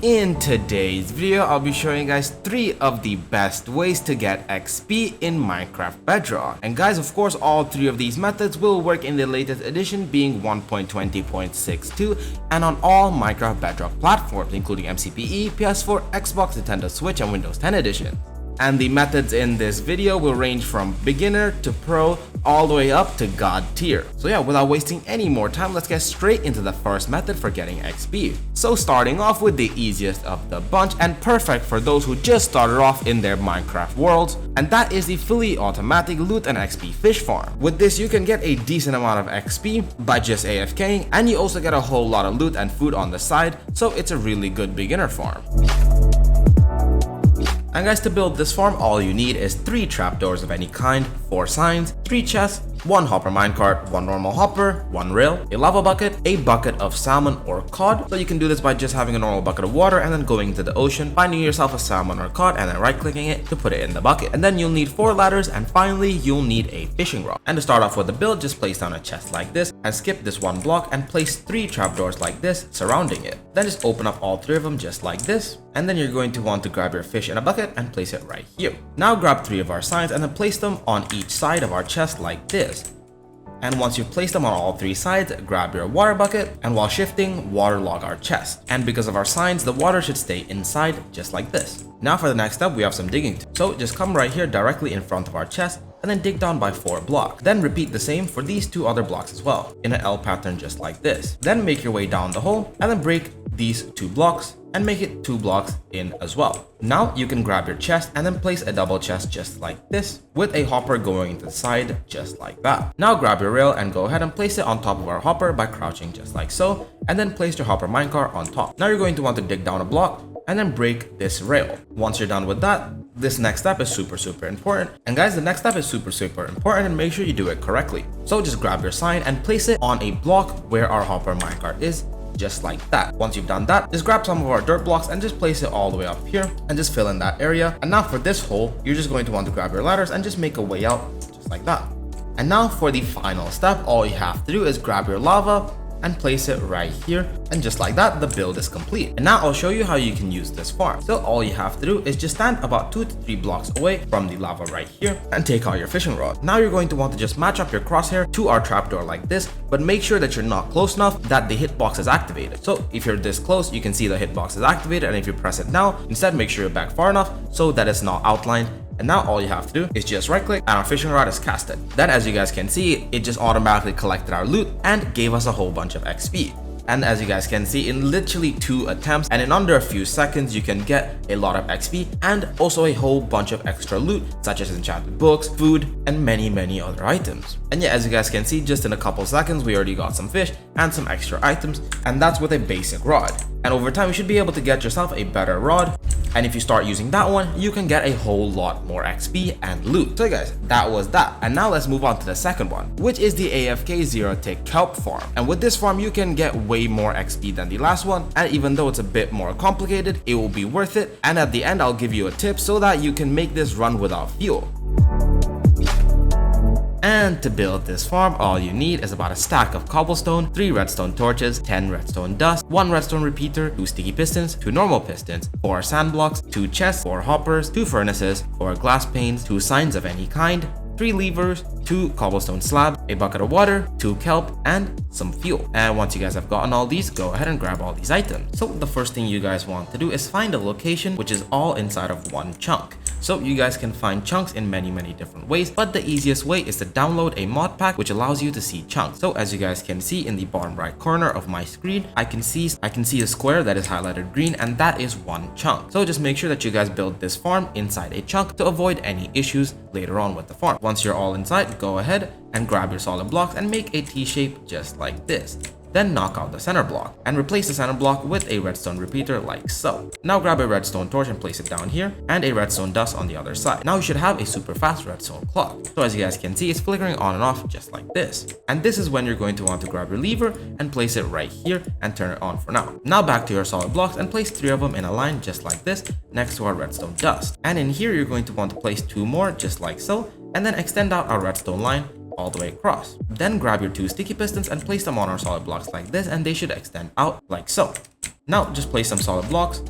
In today's video, I'll be showing you guys 3 of the best ways to get XP in Minecraft Bedrock. And guys, of course, all 3 of these methods will work in the latest edition being 1.20.62 and on all Minecraft Bedrock platforms including mcpe, PS4, Xbox, Nintendo Switch, and Windows 10 edition. And the methods in this video will range from beginner to pro all the way up to god tier. So yeah, without wasting any more time, let's get straight into the first method for getting XP. So starting off with the easiest of the bunch and perfect for those who just started off in their Minecraft worlds, and that is the fully automatic loot and XP fish farm. With this, you can get a decent amount of XP by just AFKing, and you also get a whole lot of loot and food on the side, so it's a really good beginner farm. And guys, to build this farm, all you need is 3 trapdoors of any kind, 4 signs, 3 chests, 1 hopper minecart, 1 normal hopper, 1 rail, a lava bucket, a bucket of salmon or cod. So you can do this by just having a normal bucket of water and then going into the ocean, finding yourself a salmon or cod and then right clicking it to put it in the bucket. And then you'll need 4 ladders, and finally you'll need a fishing rod. And to start off with the build, just place down a chest like this and skip this 1 block and place 3 trapdoors like this surrounding it. Then just open up all 3 of them just like this, and then you're going to want to grab your fish in a bucket and place it right here. Now grab 3 of our signs and then place them on each side of our chest like this. And once you've placed them on all 3 sides, grab your water bucket, and while shifting, waterlog our chest. And because of our signs, the water should stay inside just like this. Now for the next step, we have some digging to do. So just come right here directly in front of our chest and then dig down by 4 blocks. Then repeat the same for these 2 other blocks as well, in an L pattern just like this. Then make your way down the hole and then break these 2 blocks and make it 2 blocks in as well. Now you can grab your chest and then place a double chest just like this, with a hopper going into the side just like that. Now grab your rail and go ahead and place it on top of our hopper by crouching just like so, and then place your hopper minecart on top. Now you're going to want to dig down a block and then break this rail. Once you're done with that, this next step is super important. And guys, the next step is super important, and make sure you do it correctly. So just grab your sign and place it on a block where our hopper minecart is, just like that. Once you've done that, just grab some of our dirt blocks and just place it all the way up here and just fill in that area. And now for this hole, you're just going to want to grab your ladders and just make a way out just like that. And now for the final step, all you have to do is grab your lava and place it right here, and just like that, the build is complete. And now I'll show you how you can use this farm. So all you have to do is just stand about 2 to 3 blocks away from the lava right here and take out your fishing rod. Now you're going to want to just match up your crosshair to our trapdoor like this, but make sure that you're not close enough that the hitbox is activated. So if you're this close, you can see the hitbox is activated, and if you press it now, instead make sure you're back far enough so that it's not outlined. And now all you have to do is just right click and our fishing rod is casted. Then as you guys can see, it just automatically collected our loot and gave us a whole bunch of XP. And as you guys can see, in literally 2 attempts and in under a few seconds, you can get a lot of XP and also a whole bunch of extra loot, such as enchanted books, food, and many other items. And yeah, as you guys can see, just in a couple seconds, we already got some fish and some extra items, and that's with a basic rod. And over time, you should be able to get yourself a better rod. And if you start using that one, you can get a whole lot more XP and loot. So guys, that was that. And now let's move on to the second one, which is the AFK 0-tick kelp farm. And with this farm, you can get way more XP than the last one. And even though it's a bit more complicated, it will be worth it. And at the end, I'll give you a tip so that you can make this run without fuel. And to build this farm, all you need is about a stack of cobblestone, 3 redstone torches, 10 redstone dust, 1 redstone repeater, 2 sticky pistons, 2 normal pistons, 4 sand blocks, 2 chests, 4 hoppers, 2 furnaces, 4 glass panes, 2 signs of any kind, 3 levers, 2 cobblestone slabs, a bucket of water, 2 kelp, and some fuel. And once you guys have gotten all these, go ahead and grab all these items. So the first thing you guys want to do is find a location which is all inside of 1 chunk. So you guys can find chunks in many different ways, but the easiest way is to download a mod pack which allows you to see chunks. So as you guys can see in the bottom right corner of my screen, I can see a square that is highlighted green, and that is 1 chunk. So just make sure that you guys build this farm inside a chunk to avoid any issues later on with the farm. Once you're all inside, go ahead and grab your solid blocks and make a T shape just like this. Then knock out the center block and replace the center block with a redstone repeater like so. Now grab a redstone torch and place it down here, and a redstone dust on the other side. Now you should have a super fast redstone clock. So as you guys can see, it's flickering on and off just like this. And this is when you're going to want to grab your lever and place it right here and turn it on for now. Now back to your solid blocks and place 3 of them in a line just like this next to our redstone dust. And in here, you're going to want to place 2 more just like so, and then extend out our redstone line all the way across. Then grab your 2 sticky pistons and place them on our solid blocks like this, and they should extend out like so. Now just place some solid blocks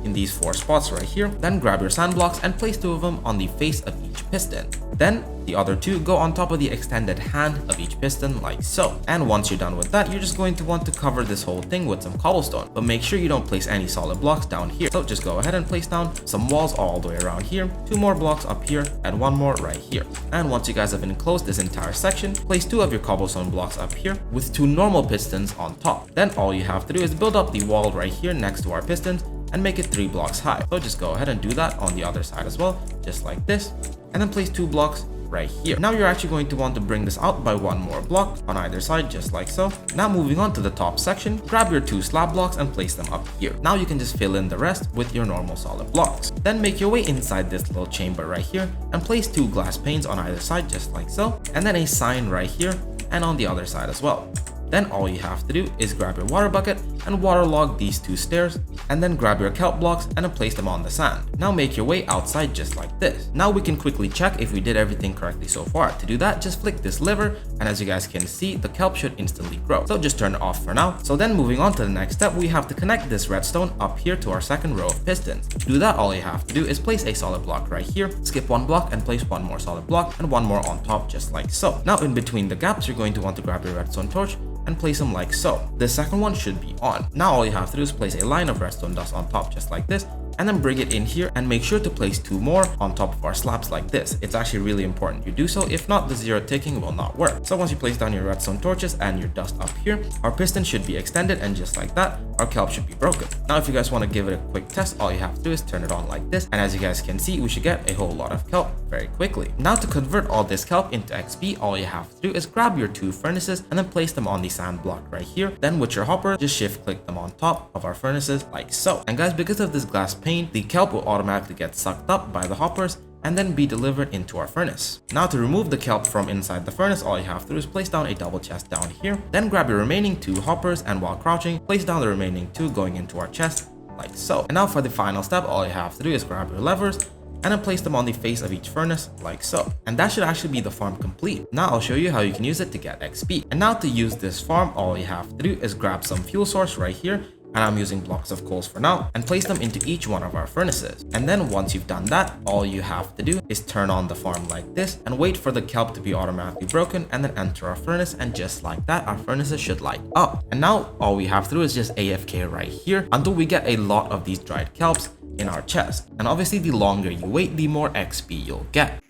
in these 4 spots right here. Then grab your sand blocks and place 2 of them on the face of each piston. Then the other 2 go on top of the extended hand of each piston like so. And once you're done with that, you're just going to want to cover this whole thing with some cobblestone, but make sure you don't place any solid blocks down here. So just go ahead and place down some walls all the way around here, 2 more blocks up here, and 1 more right here. And once you guys have enclosed this entire section, place 2 of your cobblestone blocks up here with 2 normal pistons on top. Then all you have to do is build up the wall right here next to our pistons and make it 3 blocks high. So just go ahead and do that on the other side as well, just like this, and then place 2 blocks right here. Now you're actually going to want to bring this out by 1 more block on either side, just like so. Now moving on to the top section, grab your 2 slab blocks and place them up here. Now you can just fill in the rest with your normal solid blocks. Then make your way inside this little chamber right here and place 2 glass panes on either side, just like so, and then a sign right here and on the other side as well. Then all you have to do is grab your water bucket and waterlog these 2 stairs, and then grab your kelp blocks and then place them on the sand. Now make your way outside just like this. Now we can quickly check if we did everything correctly so far. To do that, just flick this lever, and as you guys can see, the kelp should instantly grow. So just turn it off for now. So then moving on to the next step, we have to connect this redstone up here to our second row of pistons. To do that, all you have to do is place a solid block right here, skip 1 block and place 1 more solid block and 1 more on top, just like so. Now in between the gaps, you're going to want to grab your redstone torch and place them like so. The second one should be on. Now all you have to do is place a line of redstone dust on top just like this, and then bring it in here and make sure to place 2 more on top of our slabs like this. It's actually really important you do so, if not the 0 ticking will not work. So once you place down your redstone torches and your dust up here, our piston should be extended, and just like that, our kelp should be broken. Now if you guys want to give it a quick test, all you have to do is turn it on like this, and as you guys can see, we should get a whole lot of kelp very quickly. Now to convert all this kelp into XP, all you have to do is grab your 2 furnaces and then place them on the sand block right here. Then with your hopper, just shift click them on top of our furnaces like so. And guys, because of this glass pane, the kelp will automatically get sucked up by the hoppers and then be delivered into our furnace. Now to remove the kelp from inside the furnace, all you have to do is place down a double chest down here, then grab your remaining 2 hoppers, and while crouching, place down the remaining 2 going into our chest like so. And now for the final step, all you have to do is grab your levers and then place them on the face of each furnace like so. And that should actually be the farm complete. Now I'll show you how you can use it to get XP. And now to use this farm, all you have to do is grab some fuel source right here, and I'm using blocks of coals for now, and place them into each one of our furnaces. And then once you've done that, all you have to do is turn on the farm like this and wait for the kelp to be automatically broken, and then enter our furnace, and just like that, our furnaces should light up. And now all we have to do is just AFK right here until we get a lot of these dried kelps in our chest. And obviously the longer you wait, the more XP you'll get.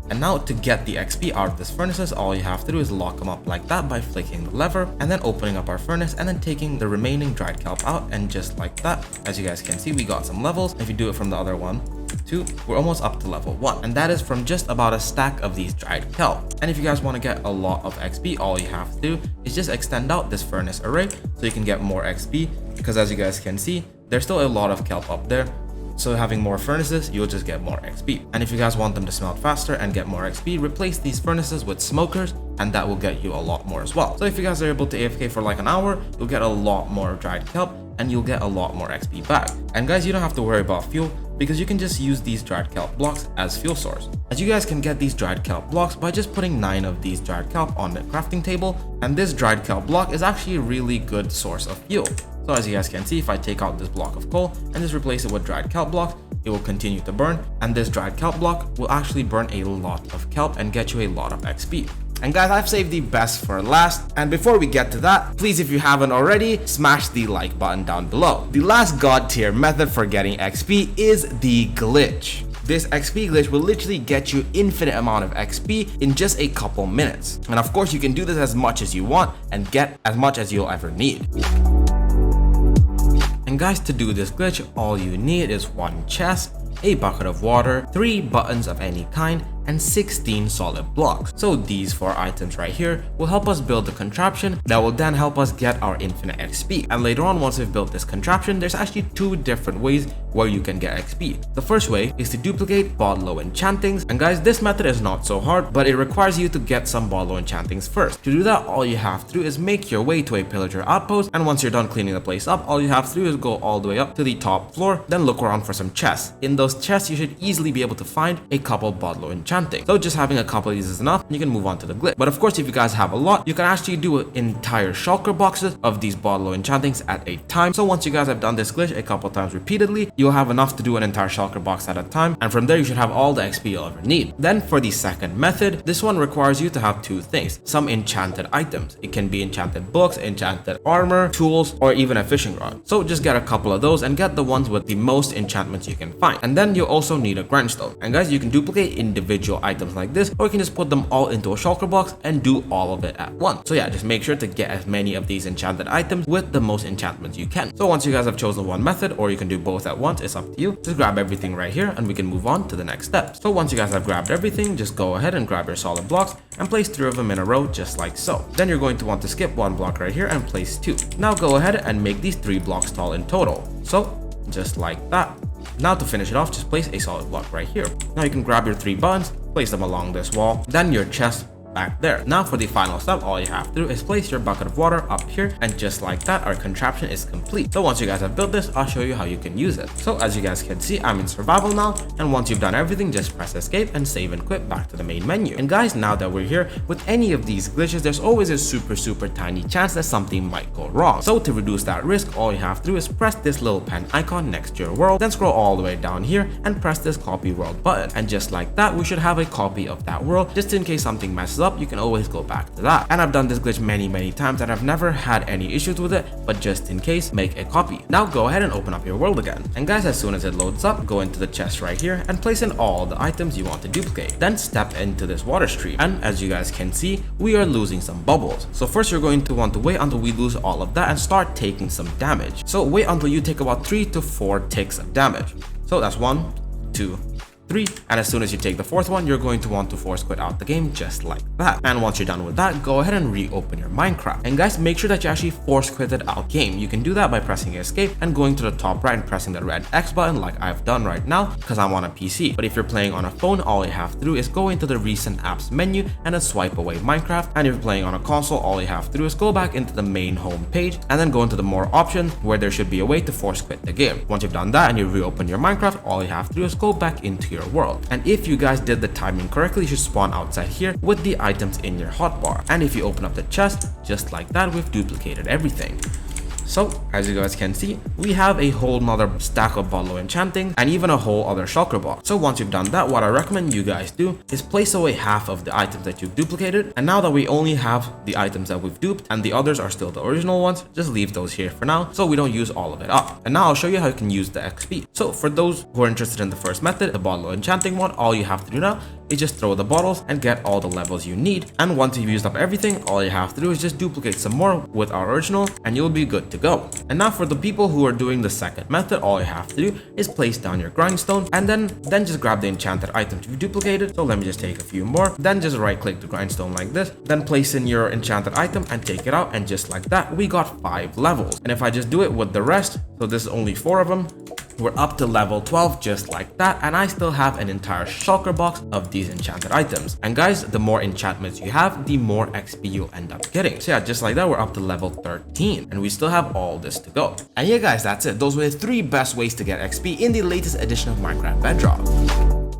And now to get the XP out of this furnaces, all you have to do is lock them up like that by flicking the lever and then opening up our furnace and then taking the remaining dried kelp out, and just like that, as you guys can see, we got some levels. If you do it from the other one, 2, we're almost up to level 1, and that is from just about a stack of these dried kelp. And if you guys want to get a lot of XP, all you have to do is just extend out this furnace array so you can get more XP, because as you guys can see, there's still a lot of kelp up there. So having more furnaces, you'll just get more XP. And if you guys want them to smelt faster and get more XP, replace these furnaces with smokers, and that will get you a lot more as well. So if you guys are able to AFK for like an hour, you'll get a lot more dried kelp and you'll get a lot more XP back. And guys, you don't have to worry about fuel, because you can just use these dried kelp blocks as fuel source. As you guys can get these dried kelp blocks by just putting 9 of these dried kelp on the crafting table, and this dried kelp block is actually a really good source of fuel. So as you guys can see, if I take out this block of coal and just replace it with dried kelp blocks, it will continue to burn, and this dried kelp block will actually burn a lot of kelp and get you a lot of XP. And guys, I've saved the best for last, and before we get to that, please, if you haven't already, smash the like button down below. The last god tier method for getting XP is the glitch. This XP glitch will literally get you infinite amount of XP in just a couple minutes. And of course, you can do this as much as you want and get as much as you'll ever need. And guys, to do this glitch, all you need is 1 chest, a bucket of water, 3 buttons of any kind, and 16 solid blocks. So these 4 items right here will help us build the contraption that will then help us get our infinite XP. And later on, once we've built this contraption, there's actually 2 different ways where you can get XP. The first way is to duplicate Bodlow enchantings, and guys, this method is not so hard, but it requires you to get some Bodlow enchantings first. To do that, all you have to do is make your way to a pillager outpost, and once you're done cleaning the place up, all you have to do is go all the way up to the top floor, then look around for some chests. In those those chests, you should easily be able to find a couple bottle enchanting. So just having a couple of these is enough, and you can move on to the glitch. But of course, if you guys have a lot, you can actually do entire shulker boxes of these bottle enchantings at a time. So once you guys have done this glitch a couple times repeatedly, you'll have enough to do an entire shulker box at a time, and from there you should have all the XP you'll ever need. Then for the second method, this one requires you to have two things: some enchanted items. It can be enchanted books, enchanted armor, tools, or even a fishing rod. So just get a couple of those and get the ones with the most enchantments you can find. And then you also need a grindstone. And guys, you can duplicate individual items like this, or you can just put them all into a shulker box and do all of it at once. So yeah, just make sure to get as many of these enchanted items with the most enchantments you can. So once you guys have chosen one method, or you can do both at once, it's up to you. Just grab everything right here and we can move on to the next steps. So once you guys have grabbed everything, just go ahead and grab your solid blocks and place 3 of them in a row just like so. Then you're going to want to skip 1 block right here and place 2. Now go ahead and make these 3 blocks tall in total. So just like that. Now to finish it off, just place a solid block right here. Now you can grab your 3 buttons, place them along this wall, then your chest back there. Now for the final step, all you have to do is place your bucket of water up here, and just like that, our contraption is complete. So once you guys have built this, I'll show you how you can use it. So as you guys can see, I'm in survival now, and once you've done everything, just press escape and save and quit back to the main menu. And guys, now that we're here, with any of these glitches, there's always a super tiny chance that something might go wrong. So to reduce that risk, all you have to do is press this little pen icon next to your world, then scroll all the way down here and press this copy world button. And just like that, we should have a copy of that world. Just in case something messes up, you can always go back to that. And I've done this glitch many times and I've never had any issues with it, but just in case, make a copy. Now go ahead and open up your world again. And guys, as soon as it loads up, go into the chest right here and place in all the items you want to duplicate. Then step into this water stream. And as you guys can see, we are losing some bubbles. So first you're going to want to wait until we lose all of that and start taking some damage. So wait until you take about 3 to 4 ticks of damage. So that's 1, 2, 3, and as soon as you take the 4th one, you're going to want to force quit out the game just like that. And once you're done with that, go ahead and reopen your Minecraft. And guys, make sure that you actually force quitted out game. You can do that by pressing escape and going to the top right and pressing the red X button like I've done right now because I'm on a PC. But if you're playing on a phone, all you have to do is go into the recent apps menu and then swipe away Minecraft. And if you're playing on a console, all you have to do is go back into the main home page and then go into the more options where there should be a way to force quit the game. Once you've done that and you reopen your Minecraft, all you have to do is go back into your world. And if you guys did the timing correctly, you should spawn outside here with the items in your hotbar. And if you open up the chest, just like that, we've duplicated everything. So as you guys can see, we have a whole nother stack of bottle enchanting and even a whole other shulker box. So once you've done that, what I recommend you guys do is place away half of the items that you've duplicated. And now that we only have the items that we've duped and the others are still the original ones, just leave those here for now so we don't use all of it up. And now I'll show you how you can use the XP. So for those who are interested in the first method, the bottle enchanting one, all you have to do now is just throw the bottles and get all the levels you need. And once you've used up everything, all you have to do is just duplicate some more with our original and you'll be good to go. And now for the people who are doing the second method, all you have to do is place down your grindstone and then just grab the enchanted items you've duplicated. So let me just take a few more, then just right click the grindstone like this, then place in your enchanted item and take it out, and just like that, we got 5 levels. And if I just do it with the rest, so this is only 4 of them, we're up to level 12 just like that, and I still have an entire shulker box of these enchanted items. And guys, the more enchantments you have, the more XP you'll end up getting. So yeah, just like that, we're up to level 13 and we still have all this to go. And yeah guys, that's it. Those were the 3 best ways to get XP in the latest edition of Minecraft Bedrock.